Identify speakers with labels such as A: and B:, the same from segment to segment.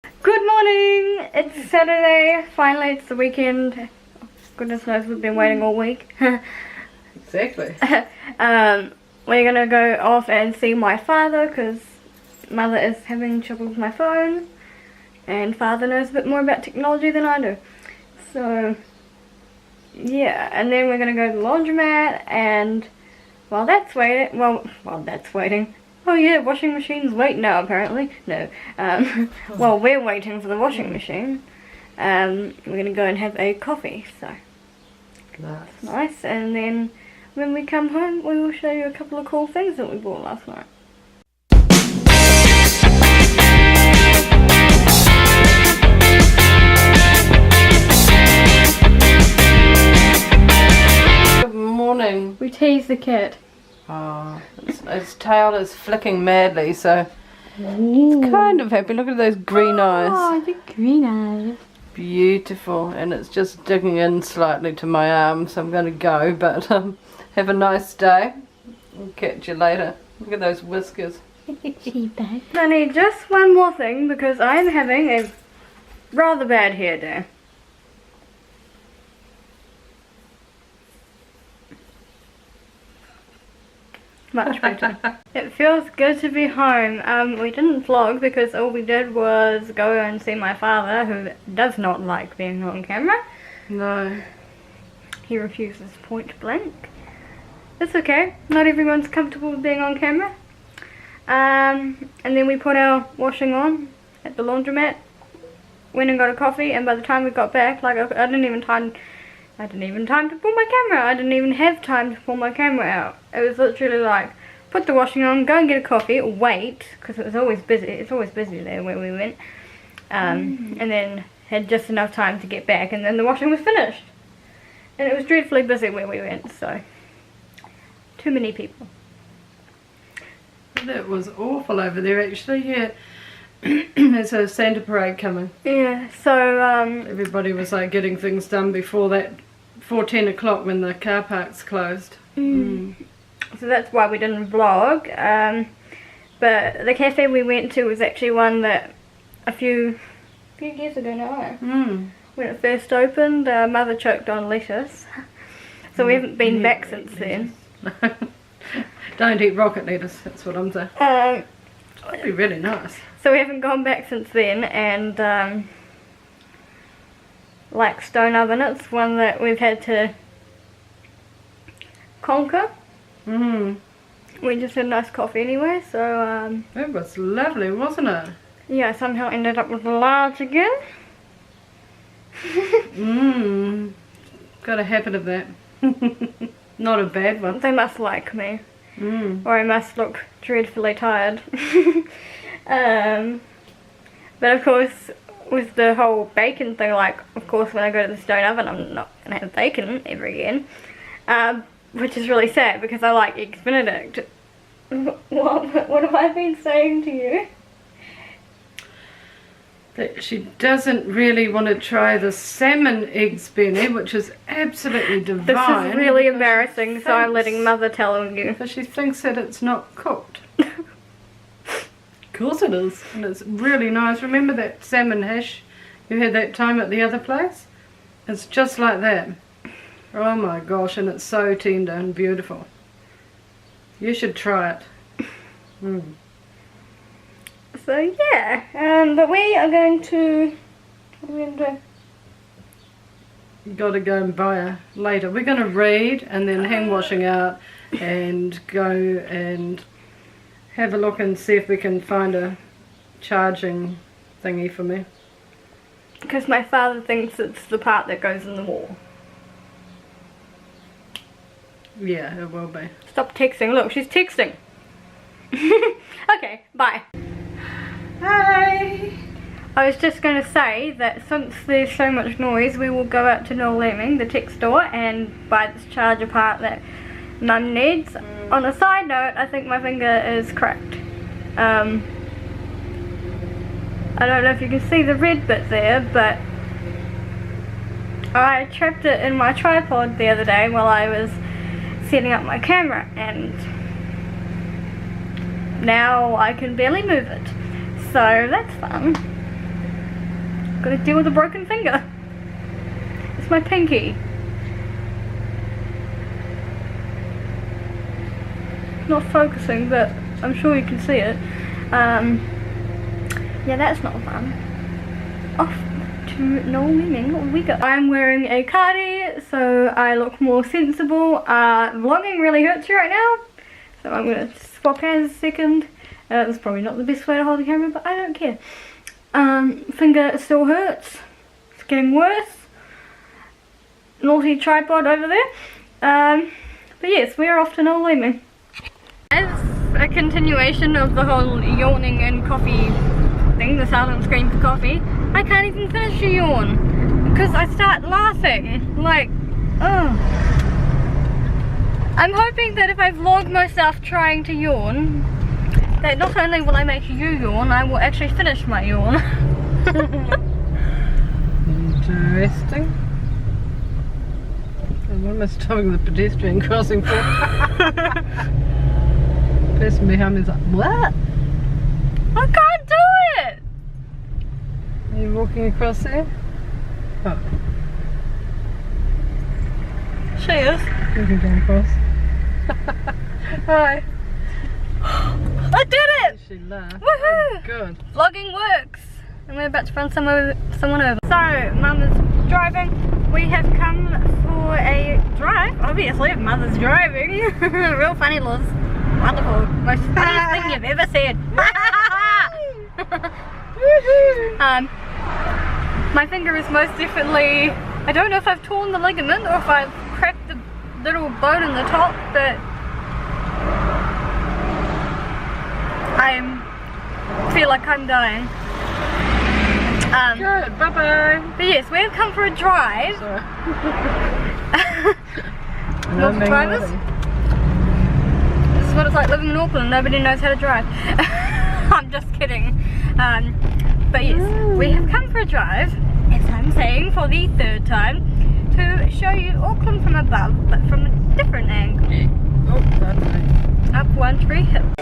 A: Good morning! It's Saturday. Finally, it's the weekend. Goodness knows we've been waiting all week.
B: Exactly.
A: We're gonna go off and see my father because mother is having trouble with my phone, and father knows a bit more about technology than I do. So yeah, and then we're gonna go to the laundromat, and while that's waiting, oh yeah, washing machine's waiting now apparently. No. While we're waiting for the washing machine, we're gonna go and have a coffee. So nice. And then when we come home, we will show you a couple of cool things that we bought last night.
B: Good morning.
A: We teased the cat.
B: Oh, its tail is flicking madly, so it's kind of happy. Look at those green eyes.
A: Oh, the green eyes.
B: Beautiful. And it's just digging in slightly to my arm, so I'm going to go. But have a nice day. I'll catch you later. Look at those whiskers.
A: I need just one more thing because I'm having a rather bad hair day. Much better. It feels good to be home. We didn't vlog because all we did was go and see my father, who does not like being on camera.
B: No.
A: He refuses point blank. It's okay. Not everyone's comfortable with being on camera. And then we put our washing on at the laundromat. Went and got a coffee, and by the time we got back, like I didn't even time to pull my camera. I didn't even have time to pull my camera out. It was literally like, put the washing on, go and get a coffee, wait, because it was always busy. It's always busy there where we went. And then had just enough time to get back, and then the washing was finished. And it was dreadfully busy where we went, so too many people.
B: That was awful over there, actually. Yeah. There's a Santa parade coming.
A: Yeah, so
B: Everybody was like getting things done before 10 o'clock when the car park's closed.
A: So that's why we didn't vlog. But the cafe we went to was actually one that a few years ago now. When it first opened, mother choked on lettuce. So we haven't been back since then.
B: Don't eat rocket lettuce, that's what I'm saying. That'd be really nice.
A: So we haven't gone back since then, and like stone oven, it's one that we've had to conquer. We just had a nice coffee anyway, so
B: It was lovely, wasn't it?
A: yeah, somehow ended up with a large again.
B: Got a habit of that. Not a bad one.
A: They must like me. Or I must look dreadfully tired. But of course, with the whole bacon thing, like, of course when I go to the stone oven I'm not going to have bacon ever again. Which is really sad because I like Eggs Benedict. What have I been saying to you?
B: That she doesn't really want to try the salmon eggs Benny, which is absolutely divine.
A: This is really embarrassing, so I'm letting mother tell you.
B: Because she thinks that it's not cooked. Of course it is, and it's really nice. Remember that salmon hash you had that time at the other place? It's just like that. Oh my gosh, and it's so tender and beautiful. You should try it.
A: So yeah, but we are going to, what are we going to do?
B: You got to go and buy her later. We're going to read and then hang washing out and go and have a look and see if we can find a charging thingy for me.
A: Because my father thinks it's the part that goes in the wall.
B: Yeah, it will be.
A: Stop texting. Look, she's texting. Okay, bye.
B: Hi!
A: I was just going to say that since there's so much noise, we will go out to Noel Lemming, the tech store, and buy this charger part that Mum needs. On a side note, I think my finger is cracked. I don't know if you can see the red bit there, but I trapped it in my tripod the other day while I was setting up my camera, and now I can barely move it. So that's fun. Gotta deal with a broken finger. It's my pinky. Not focusing, but I'm sure you can see it. Yeah, that's not fun. Off to no meaning we go. I'm wearing a cardi, so I look more sensible. Vlogging really hurts you right now, so I'm gonna swap hands a second. That's probably not the best way to hold the camera, but I don't care. Finger still hurts. It's getting worse. Naughty tripod over there. But yes, we're off to no leaving. As a continuation of the whole yawning and coffee thing, the silent scream for coffee, I can't even finish a yawn because I start laughing. Like, oh. I'm hoping that if I vlog myself trying to yawn, that not only will I make you yawn, I will actually finish my yawn.
B: Interesting. I'm almost stopping the pedestrian crossing for. Person behind me is like, what?
A: I can't do it!
B: Are you walking across there? Oh.
A: She is.
B: You can go across. Hi.
A: I did it!
B: She laughed.
A: Woohoo!
B: Oh, good.
A: Vlogging works. And we're about to run someone over. So, Mum is driving. We have come for a drive. Obviously, Mother's driving. Real funny, Liz. Wonderful. Most funniest thing you've ever said. My finger is most definitely, I don't know if I've torn the ligament or if I've cracked the little bone in the top, but I feel like I'm dying.
B: Good, bye bye.
A: But yes, we have come for a drive.
B: Sorry.
A: Not drivers. This is what it's like living in Auckland. Nobody knows how to drive. I'm just kidding. But yes, we have come for a drive, as I'm saying for the third time, to show you Auckland from above, but from a different angle.
B: Oh, that's right.
A: Up One Tree Hill.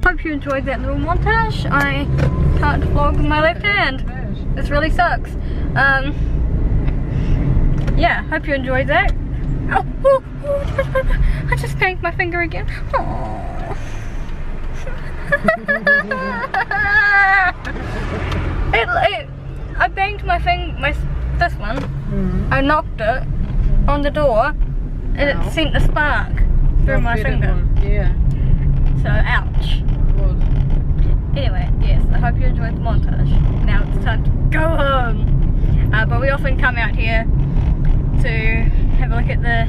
A: Hope you enjoyed that little montage. I can't vlog with my left hand. This really sucks. Yeah, hope you enjoyed that. Oh, I just banged my finger again. I banged my this one. I knocked it on the door, and it sent a spark through my finger.
B: Yeah.
A: So ouch. Anyway, yes, I hope you enjoyed the montage. Now it's time to go home. But we often come out here to have a look at the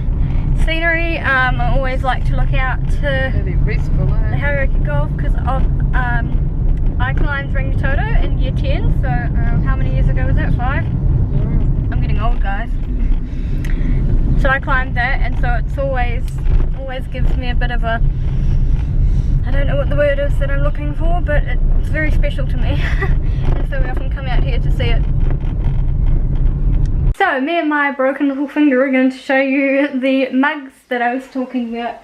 A: scenery. I always like to look out to the Hauraki Gulf because I climbed Rangitoto in year 10, so how many years ago was that? 5? I'm getting old, guys. So I climbed that, and so it's always gives me a bit of a, I don't know what the word is that I'm looking for, but it's very special to me. And so we often come out here to see it. So me and my broken little finger are going to show you the mugs that I was talking about.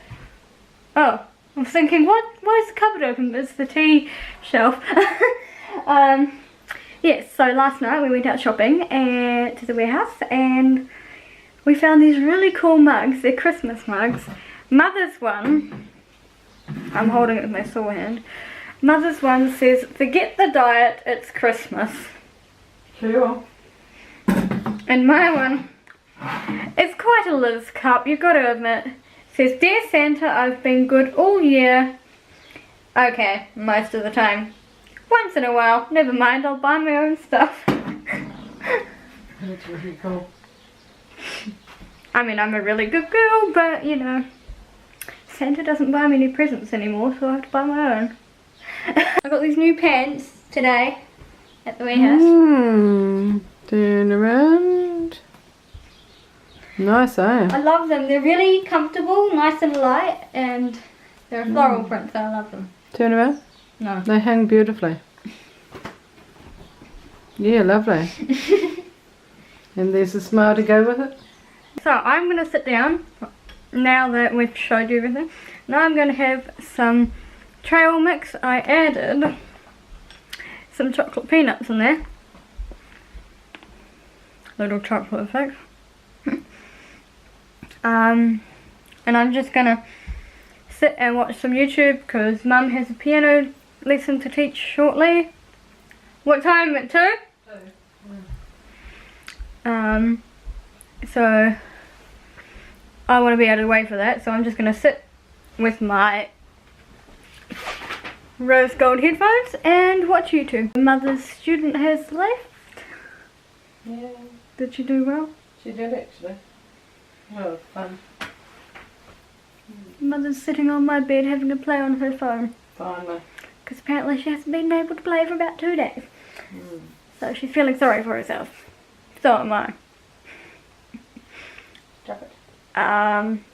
A: Oh, I was thinking, what? Why is the cupboard open? It's the tea shelf. Yes, so last night we went out shopping to the warehouse and we found these really cool mugs. They're Christmas mugs. Mother's one, I'm holding it with my sore hand. Mother's one says, "Forget the diet, it's Christmas."
B: Sure.
A: And my one, it's quite a Liz cup, you've got to admit. It says, "Dear Santa, I've been good all year." Okay, most of the time. Once in a while, never mind, I'll buy my own stuff.
B: That's really cool.
A: I mean, I'm a really good girl, but you know, Santa doesn't buy me any presents anymore, so I have to buy my own. I got these new pants today at the warehouse.
B: Turn around. Nice, eh?
A: I love them. They're really comfortable, nice and light, and they're a floral print, so I love them.
B: Turn around.
A: No.
B: They hang beautifully. Yeah, lovely. And there's a smile to go with it.
A: So I'm going to sit down, now that we've showed you everything. Now I'm going to have some trail mix. I added some chocolate peanuts in there. Little chocolate effect. And I'm just going to sit and watch some YouTube because Mum has a piano lesson to teach shortly. What time? At 2? So I want to be out of the way for that, so I'm just going to sit with my rose gold headphones and watch YouTube. Mother's student has left.
B: Yeah.
A: Did she do well?
B: She did actually. Well, fun.
A: Mother's sitting on my bed having to play on her phone.
B: Finally.
A: Because apparently she hasn't been able to play for about 2 days. So she's feeling sorry for herself. So am I.
B: Drop it.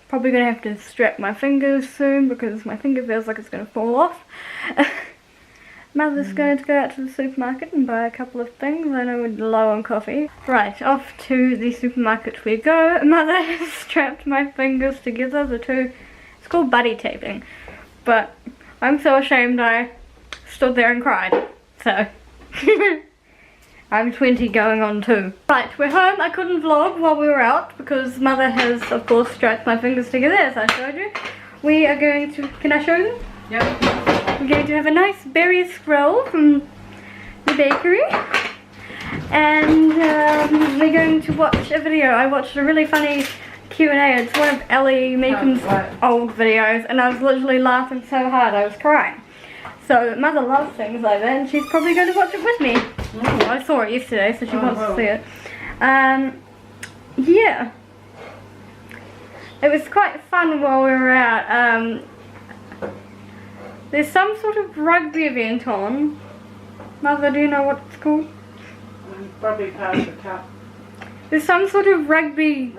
A: Probably going to have to strap my fingers soon because my finger feels like it's going to fall off. Mother's going to go out to the supermarket and buy a couple of things. I know we're low on coffee. Right, off to the supermarket we go. Mother has strapped my fingers together, the two. It's called buddy taping. But I'm so ashamed I stood there and cried. So, I'm 20 going on 2. Right, we're home. I couldn't vlog while we were out because Mother has, of course, strapped my fingers together as I showed you. We are going to, can I show them?
B: Yep.
A: We're going to have a nice berry scroll from the bakery. And we're going to watch a video. I watched a really funny Q&A. It's one of Ellie Meakin's old videos and I was literally laughing so hard I was crying. So Mother loves things like that and she's probably going to watch it with me. I saw it yesterday so she wants to see it. Yeah. It was quite fun while we were out. There's some sort of rugby event on. Mother, do you know what it's called?
B: Probably past the cup.
A: There's some sort of rugby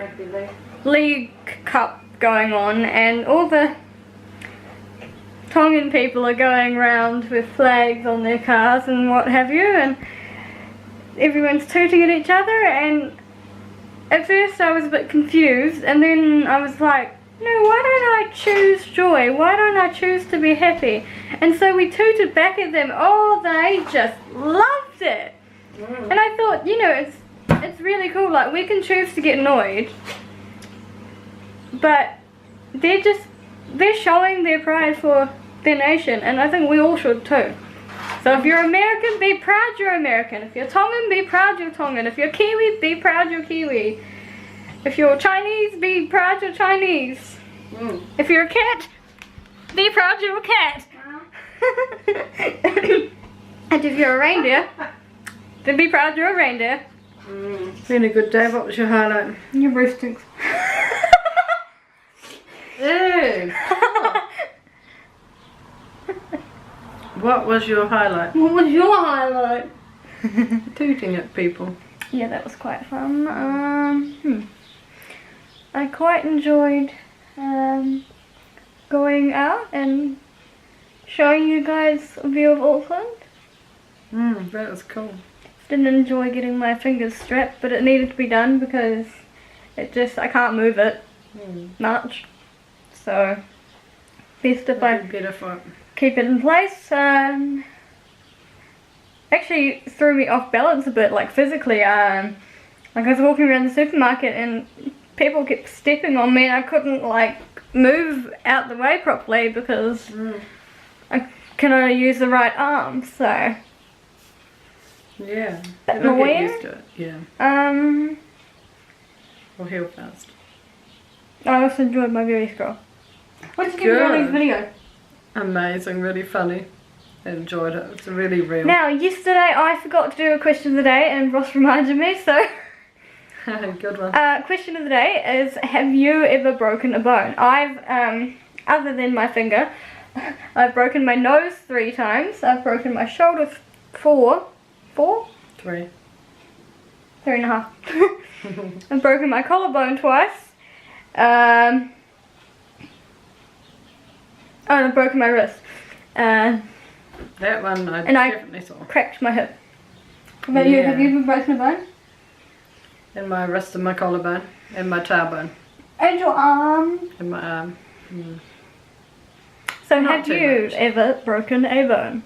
A: league cup going on and all the Tongan people are going around with flags on their cars and what have you, and everyone's tooting at each other, and at first I was a bit confused and then I was like, no, why don't I choose joy? Why don't I choose to be happy? And so we tooted back at them. Oh, they just loved it. And I thought, you know, it's really cool. Like, we can choose to get annoyed, but they're showing their pride for their nation, and I think we all should too. So if you're American, be proud you're American. If you're Tongan, be proud you're Tongan. If you're Kiwi, be proud you're Kiwi. If you're Chinese, be proud you're Chinese. If you're a cat, be proud you're a cat. And if you're a reindeer, then be proud you're a reindeer.
B: It's been a good day. What was your highlight?
A: Your breast stinks.
B: Ew. What was your highlight?
A: What was your highlight?
B: Tooting at people.
A: Yeah, that was quite fun. I quite enjoyed going out and showing you guys a view of Auckland.
B: That was cool.
A: Didn't enjoy getting my fingers strapped, but it needed to be done because I can't move it much. So best if I
B: Better for it.
A: keep it in place. Actually threw me off balance a bit, like physically. Like I was walking around the supermarket and people kept stepping on me and I couldn't like move out the way properly because I can only use the right arm, so
B: Yeah.
A: Bit
B: It'll get
A: annoying.
B: used to it. Yeah. Will heal fast.
A: I also enjoyed my berry scroll. What did you think of Ellie's video?
B: Amazing, really funny. I enjoyed it. It's really real.
A: Now, yesterday I forgot to do a question of the day and Ross reminded me, so
B: Good one.
A: question of the day is, have you ever broken a bone? I've, other than my finger, I've broken my nose 3 times. I've broken my shoulder 4.
B: 3.
A: 3.5. I've broken my collarbone twice. And I've broken my wrist.
B: That one I
A: And I-
B: definitely saw.
A: Cracked my hip. What about you? Have you ever broken a bone?
B: And my wrist and my collarbone. And my tailbone.
A: And your arm.
B: And my arm.
A: So
B: Not
A: have
B: too
A: you
B: much.
A: ever broken a bone?